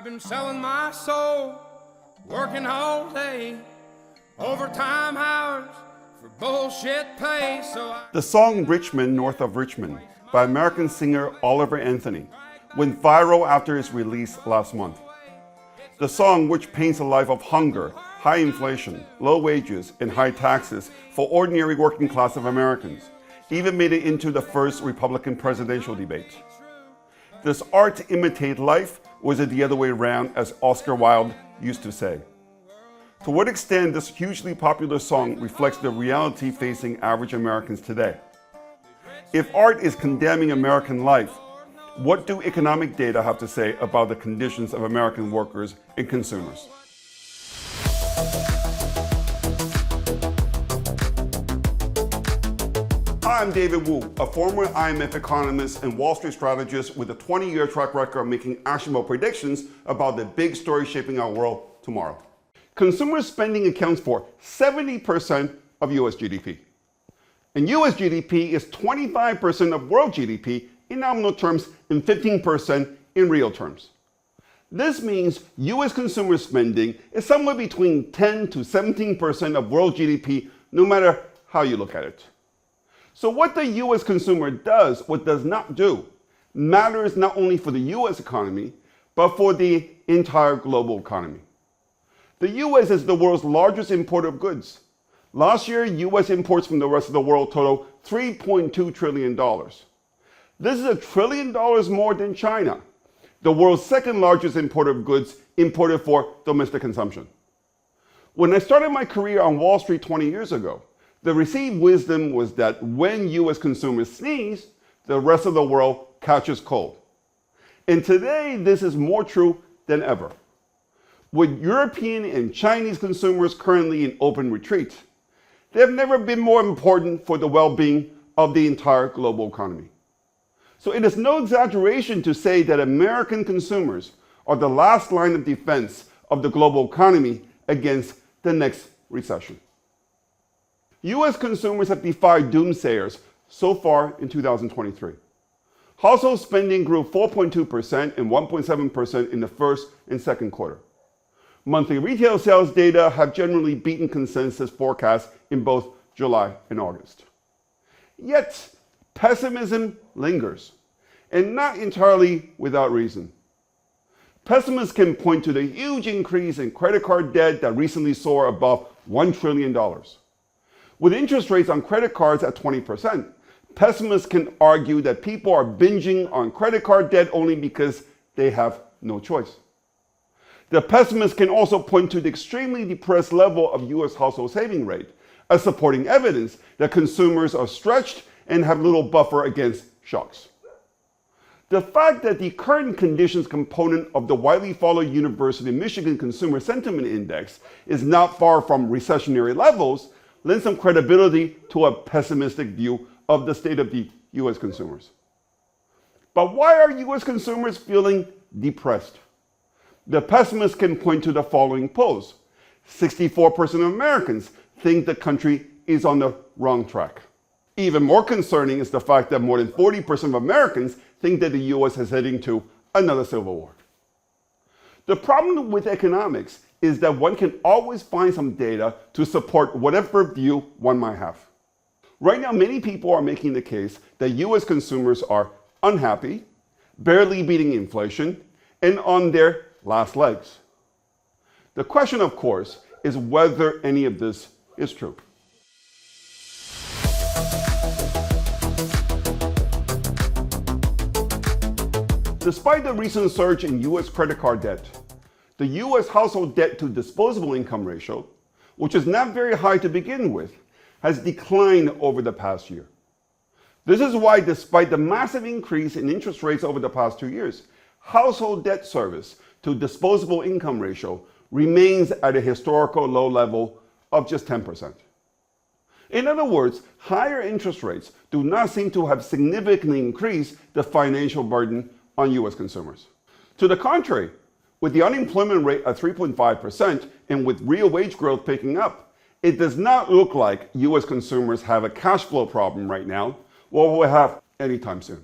I've been selling my soul, working all day, overtime hours for bullshit pay. The song Richmond, North of Richmond by American singer Oliver Anthony went viral after its release last month. The song, which paints a life of hunger, high inflation, low wages, and high taxes for ordinary working class of Americans, even made it into the first Republican presidential debate. Does art imitate life, or is it the other way around, as Oscar Wilde used to say? To what extent this hugely popular song reflects the reality facing average Americans today? If art is condemning American life, what do economic data have to say about the conditions of American workers and consumers? Hi, I'm David Wu, a former IMF economist and Wall Street strategist with a 20-year track record of making actionable predictions about the big stories shaping our world tomorrow. Consumer spending accounts for 70% of US GDP. And US GDP is 25% of world GDP in nominal terms and 15% in real terms. This means US consumer spending is somewhere between 10 to 17% of world GDP, no matter how you look at it. So what the US consumer does or does not do matters not only for the US economy, but for the entire global economy. The US is the world's largest importer of goods. Last year, US imports from the rest of the world totaled $3.2 trillion. This is $1 trillion more than China, the world's second largest importer of goods imported for domestic consumption. When I started my career on Wall Street 20 years ago, the received wisdom was that when US consumers sneeze, the rest of the world catches cold. And today, this is more true than ever. With European and Chinese consumers currently in open retreat, they have never been more important for the well-being of the entire global economy. So it is no exaggeration to say that American consumers are the last line of defense of the global economy against the next recession. US consumers have defied doomsayers so far in 2023. Household spending grew 4.2% and 1.7% in the first and second quarter. Monthly retail sales data have generally beaten consensus forecasts in both July and August. Yet, pessimism lingers, and not entirely without reason. Pessimists can point to the huge increase in credit card debt that recently soared above $1 trillion. With interest rates on credit cards at 20%, pessimists can argue that people are binging on credit card debt only because they have no choice. The pessimists can also point to the extremely depressed level of US household saving rate as supporting evidence that consumers are stretched and have little buffer against shocks. The fact that the current conditions component of the widely followed University of Michigan Consumer Sentiment Index is not far from recessionary levels lends some credibility to a pessimistic view of the state of the US consumers. But why are US consumers feeling depressed? The pessimists can point to the following polls. 64% of Americans think the country is on the wrong track. Even more concerning is the fact that more than 40% of Americans think that the US is heading to another civil war. The problem with economics is that one can always find some data to support whatever view one might have. Right now, many people are making the case that US consumers are unhappy, barely beating inflation, and on their last legs. The question, of course, is whether any of this is true. Despite the recent surge in US credit card debt, the US household debt to disposable income ratio, which is not very high to begin with, has declined over the past year. This is why, despite the massive increase in interest rates over the past 2 years, household debt service to disposable income ratio remains at a historical low level of just 10%. In other words, higher interest rates do not seem to have significantly increased the financial burden on US consumers. To the contrary, with the unemployment rate at 3.5% and with real wage growth picking up, it does not look like US consumers have a cash flow problem right now, or will have anytime soon.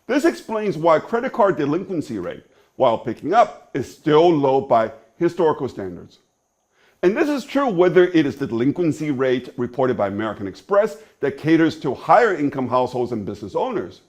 This explains why credit card delinquency rate, while picking up, is still low by historical standards. And this is true whether it is the delinquency rate reported by American Express that caters to higher income households and business owners,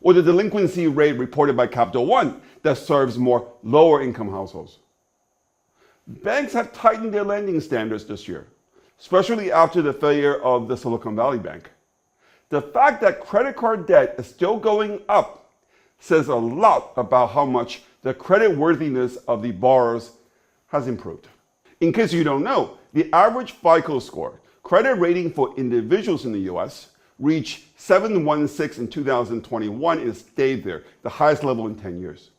or the delinquency rate reported by Capital One that serves more lower income households. Banks have tightened their lending standards this year, especially after the failure of the Silicon Valley Bank. The fact that credit card debt is still going up says a lot about how much the credit worthiness of the borrowers has improved. In case you don't know, the average FICO score, credit rating for individuals in the US, reached 716 in 2021 and stayed there, the highest level in 10 years.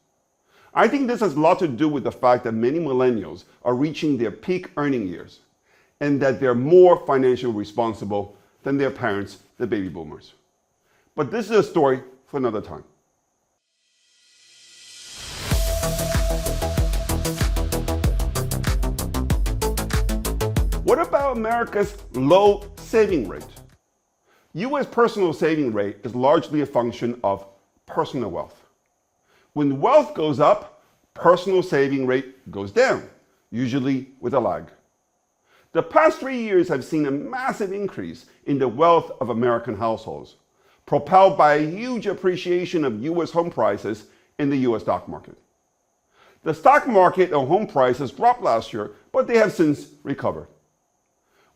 I think this has a lot to do with the fact that many millennials are reaching their peak earning years and that they're more financially responsible than their parents, the baby boomers. But this is a story for another time. What about America's low saving rate? US personal saving rate is largely a function of personal wealth. When wealth goes up, personal saving rate goes down, usually with a lag. The past 3 years have seen a massive increase in the wealth of American households, propelled by a huge appreciation of US home prices in the US stock market. The stock market and home prices dropped last year, but they have since recovered.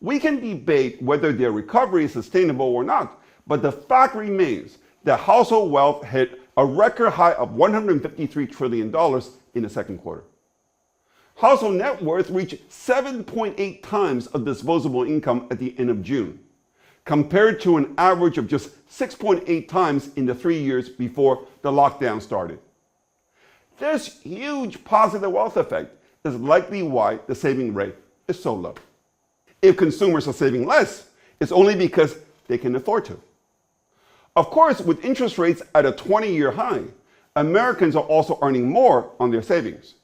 We can debate whether their recovery is sustainable or not, but the fact remains that household wealth hit a record high of $153 trillion in the second quarter. Household net worth reached 7.8 times of disposable income at the end of June, compared to an average of just 6.8 times in the 3 years before the lockdown started. This huge positive wealth effect is likely why the saving rate is so low. If consumers are saving less, it's only because they can afford to. Of course, with interest rates at a 20-year high, Americans are also earning more on their savings.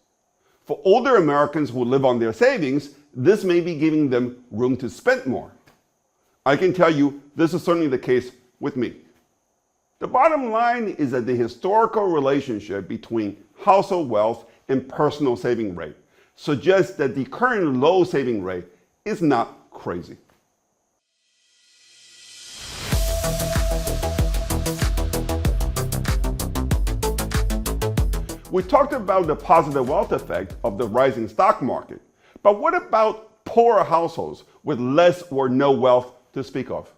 For older Americans who live on their savings, this may be giving them room to spend more. I can tell you this is certainly the case with me. The bottom line is that the historical relationship between household wealth and personal saving rate suggests that the current low saving rate is not crazy. We talked about the positive wealth effect of the rising stock market, but what about poorer households with less or no wealth to speak of?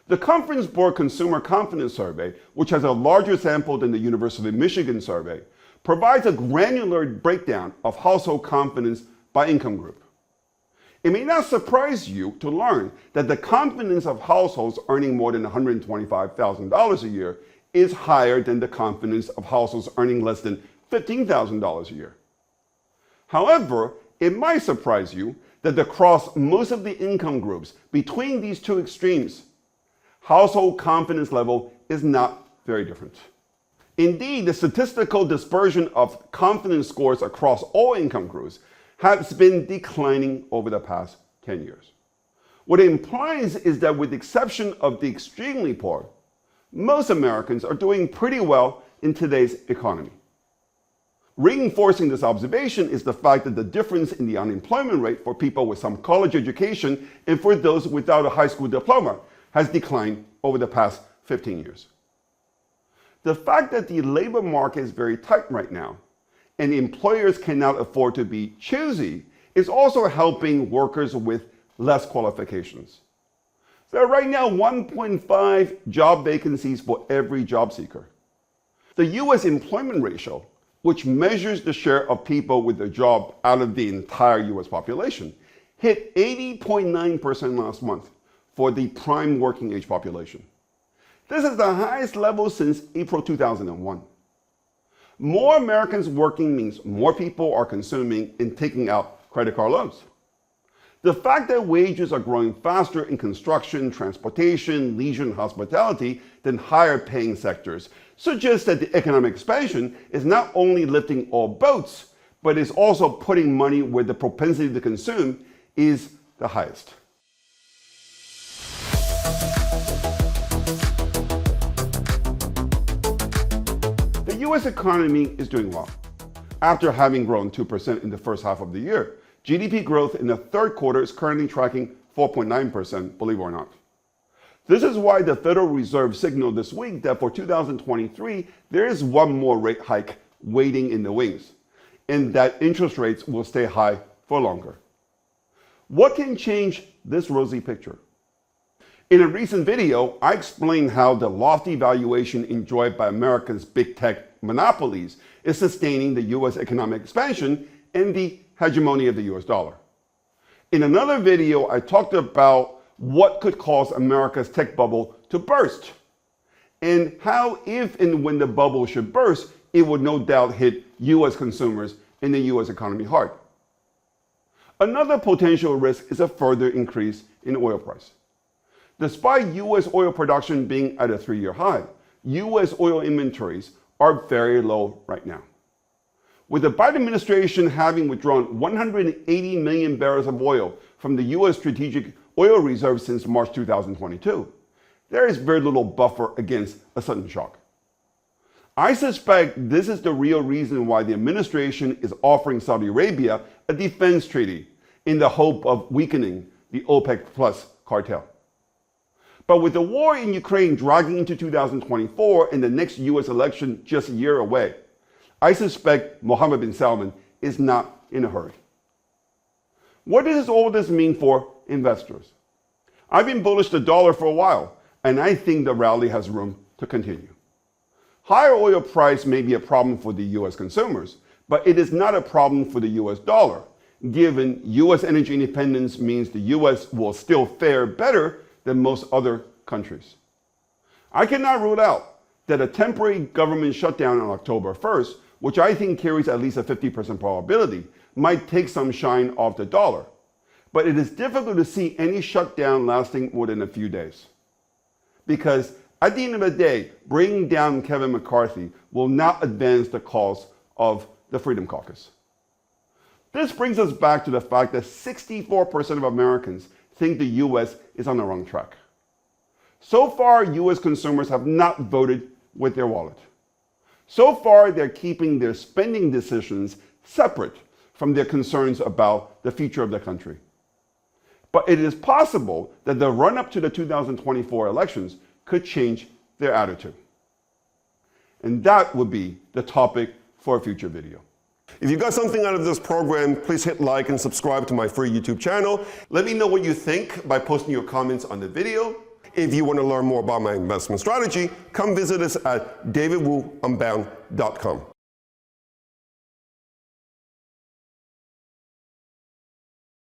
The Conference Board Consumer Confidence Survey, which has a larger sample than the University of Michigan survey, provides a granular breakdown of household confidence by income group. It may not surprise you to learn that the confidence of households earning more than $125,000 a year is higher than the confidence of households earning less than $15,000 a year. However, it might surprise you that across most of the income groups between these two extremes, household confidence level is not very different. Indeed, the statistical dispersion of confidence scores across all income groups has been declining over the past 10 years. What it implies is that with the exception of the extremely poor, most Americans are doing pretty well in today's economy. Reinforcing this observation is the fact that the difference in the unemployment rate for people with some college education and for those without a high school diploma has declined over the past 15 years. The fact that the labor market is very tight right now and employers cannot afford to be choosy is also helping workers with less qualifications. There are right now 1.5 job vacancies for every job seeker. The US employment ratio, which measures the share of people with a job out of the entire US population, hit 80.9% last month for the prime working age population. This is the highest level since April 2001. More Americans working means more people are consuming and taking out credit card loans. The fact that wages are growing faster in construction, transportation, leisure, and hospitality than higher paying sectors suggests that the economic expansion is not only lifting all boats, but is also putting money where the propensity to consume is the highest. The US economy is doing well. after having grown 2% in the first half of the year. GDP growth in the third quarter is currently tracking 4.9%, believe it or not. This is why the Federal Reserve signaled this week that for 2023, there is one more rate hike waiting in the wings, and that interest rates will stay high for longer. What can change this rosy picture? In a recent video, I explained how the lofty valuation enjoyed by America's big tech monopolies is sustaining the US economic expansion and the hegemony of the US dollar. In another video, I talked about what could cause America's tech bubble to burst, and how if and when the bubble should burst, it would no doubt hit US consumers and the US economy hard. Another potential risk is a further increase in oil price. Despite US oil production being at a 3-year high, US oil inventories are very low right now. With the Biden administration having withdrawn 180 million barrels of oil from the US strategic oil reserve since March 2022, there is very little buffer against a sudden shock. I suspect this is the real reason why the administration is offering Saudi Arabia a defense treaty in the hope of weakening the OPEC Plus cartel. But with the war in Ukraine dragging into 2024 and the next US election just a year away, I suspect Mohammed bin Salman is not in a hurry. What does all this mean for investors? I've been bullish the dollar for a while, and I think the rally has room to continue. Higher oil price may be a problem for the US consumers, but it is not a problem for the US dollar, given US energy independence means the US will still fare better than most other countries. I cannot rule out that a temporary government shutdown on October 1st, which I think carries at least a 50% probability, might take some shine off the dollar. But it is difficult to see any shutdown lasting more than a few days. Because at the end of the day, bringing down Kevin McCarthy will not advance the cause of the Freedom Caucus. This brings us back to the fact that 64% of Americans think the US is on the wrong track. So far, US consumers have not voted with their wallet. So far, they're keeping their spending decisions separate from their concerns about the future of the country. But it is possible that the run-up to the 2024 elections could change their attitude. And that would be the topic for a future video. If you got something out of this program, please hit like and subscribe to my free YouTube channel. Let me know what you think by posting your comments on the video. If you want to learn more about my investment strategy, come visit us at davidwuunbound.com.